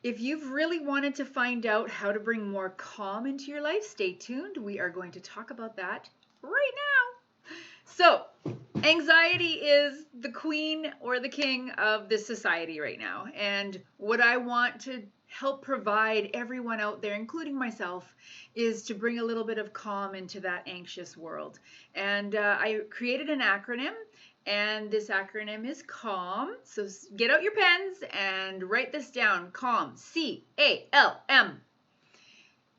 If you've really wanted to find out how to bring more calm into your life, stay tuned. We are going to talk about that right now. So, anxiety is the queen or the king of this society right now. And what I want to help provide everyone out there, including myself, is to bring a little bit of calm into that anxious world. And I created an acronym, and this acronym is CALM. So get out your pens and write this down. CALM, C-A-L-M.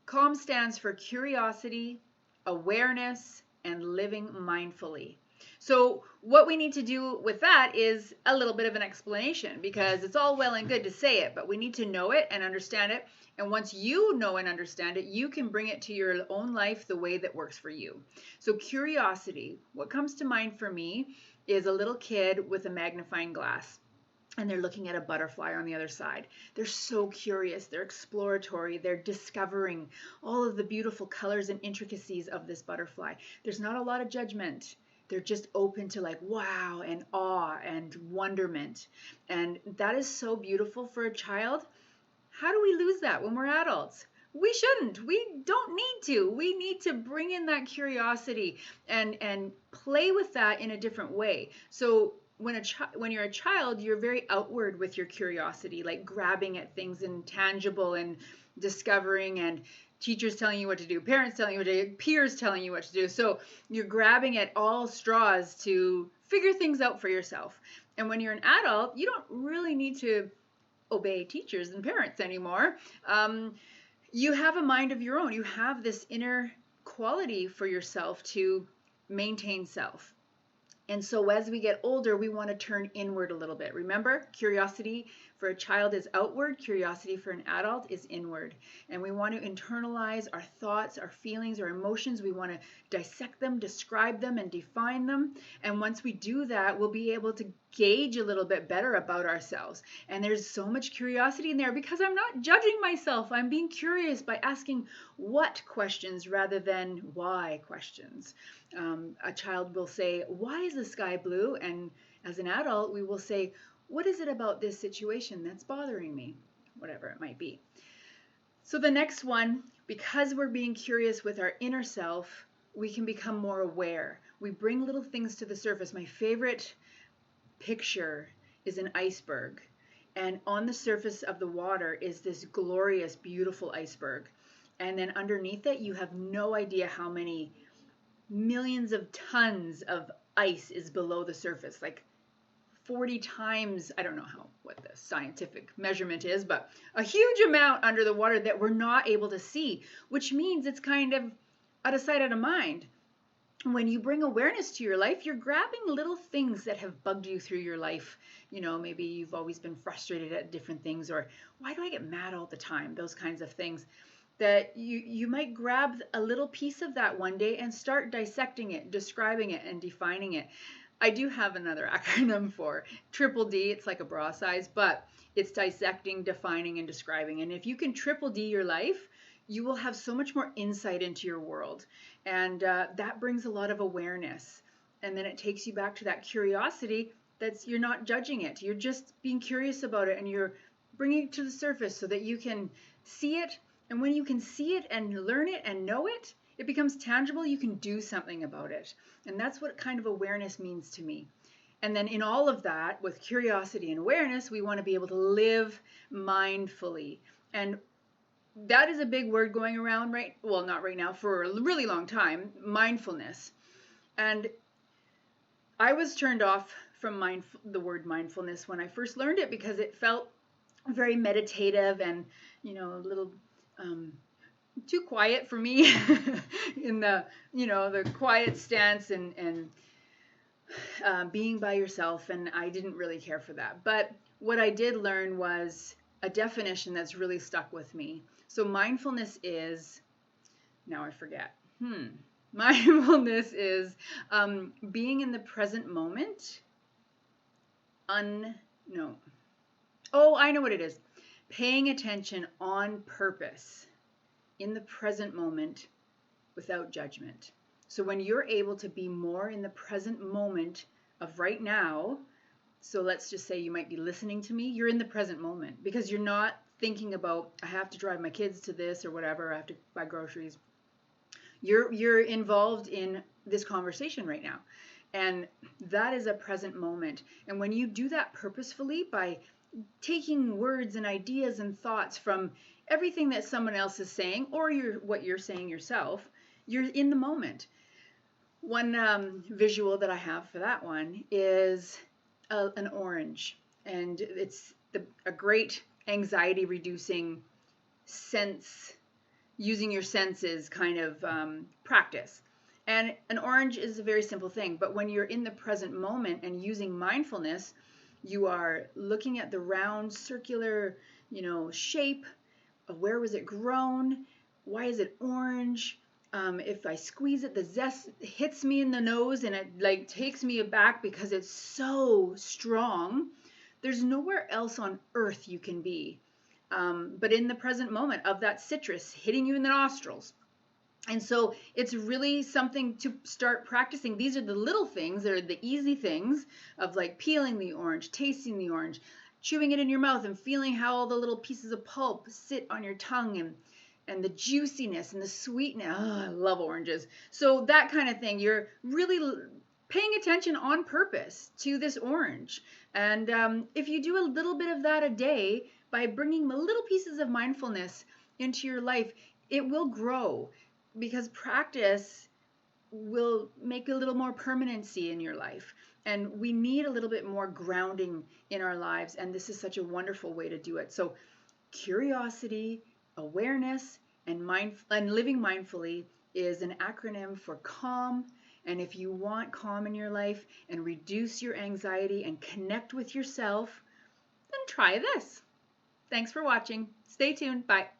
CALM stands for curiosity, awareness, and living mindfully. So what we need to do with that is a little bit of an explanation, because it's all well and good to say it, but we need to know it and understand it. And once you know and understand it, you can bring it to your own life the way that works for you. So curiosity, what comes to mind for me is a little kid with a magnifying glass, and they're looking at a butterfly on the other side. They're so curious, they're exploratory, they're discovering all of the beautiful colors and intricacies of this butterfly. There's not a lot of judgment. They're just open to like wow and awe and wonderment. And that is so beautiful for a child. How do we lose that when we're adults? We shouldn't. We don't need to. We need to bring in that curiosity and play with that in a different way. So when you're a child, you're very outward with your curiosity, like grabbing at things intangible and discovering, and teachers telling you what to do, parents telling you what to do, peers telling you what to do. So you're grabbing at all straws to figure things out for yourself. And when you're an adult, you don't really need to obey teachers and parents anymore. You have a mind of your own. You have this inner quality for yourself to maintain self. And so as we get older, we want to turn inward a little bit. Remember, curiosity for a child is outward, curiosity for an adult is inward. And we want to internalize our thoughts, our feelings, our emotions. We want to dissect them, describe them, and define them. And once we do that, we'll be able to gauge a little bit better about ourselves. And there's so much curiosity in there because I'm not judging myself. I'm being curious by asking what questions rather than why questions. A child will say, why is the sky blue? And as an adult, we will say, what is it about this situation that's bothering me? Whatever it might be. So the next one, because we're being curious with our inner self, we can become more aware. We bring little things to the surface. My favorite picture is an iceberg. And on the surface of the water is this glorious, beautiful iceberg. And then underneath it, you have no idea how many millions of tons of ice is below the surface, like 40 times, I don't know what the scientific measurement is, but a huge amount under the water that we're not able to see, which means it's kind of out of sight, out of mind. When you bring awareness to your life, you're grabbing little things that have bugged you through your life. You know, maybe you've always been frustrated at different things, or why do I get mad all the time? Those kinds of things. That you might grab a little piece of that one day and start dissecting it, describing it, and defining it. I do have another acronym for triple D. It's like a bra size, but it's dissecting, defining, and describing. And if you can triple D your life, you will have so much more insight into your world. And that brings a lot of awareness. And then it takes you back to that curiosity that's you're not judging it. You're just being curious about it, and you're bringing it to the surface so that you can see it. And when you can see it and learn it and know it, it becomes tangible. You can do something about it. And that's what kind of awareness means to me. And then in all of that, with curiosity and awareness, we want to be able to live mindfully. And that is a big word going around not right now, for a really long time, mindfulness. And I was turned off from the word mindfulness when I first learned it, because it felt very meditative and, a little too quiet for me in the quiet stance and being by yourself, and I didn't really care for that. But what I did learn was a definition that's really stuck with me. So mindfulness is, now I forget. Mindfulness is being in the present moment. Oh, I know what it is. Paying attention on purpose in the present moment without judgment. So when you're able to be more in the present moment of right now, So let's just say you might be listening to me. You're in the present moment because you're not thinking about, I have to drive my kids to this or whatever, I have to buy groceries. You're involved in this conversation right now. And that is a present moment. And when you do that purposefully by taking words and ideas and thoughts from everything that someone else is saying or what you're saying yourself, you're in the moment. One visual that I have for that one is an orange, and it's a great anxiety reducing sense, using your senses kind of practice. And an orange is a very simple thing, but when you're in the present moment and using mindfulness, you are looking at the round circular, shape of where was it grown, why is it orange, if I squeeze it, the zest hits me in the nose and it like takes me aback because it's so strong. There's nowhere else on earth you can be, but in the present moment of that citrus hitting you in the nostrils. And so it's really something to start practicing. These are the little things, they're the easy things of like peeling the orange, tasting the orange, chewing it in your mouth and feeling how all the little pieces of pulp sit on your tongue, and the juiciness and the sweetness. Oh, I love oranges. So that kind of thing, you're really paying attention on purpose to this orange. And if you do a little bit of that a day by bringing the little pieces of mindfulness into your life, it will grow, because practice will make a little more permanency in your life. And we need a little bit more grounding in our lives. And this is such a wonderful way to do it. So curiosity, awareness, and living mindfully is an acronym for CALM. And if you want calm in your life and reduce your anxiety and connect with yourself, then try this. Thanks for watching. Stay tuned. Bye.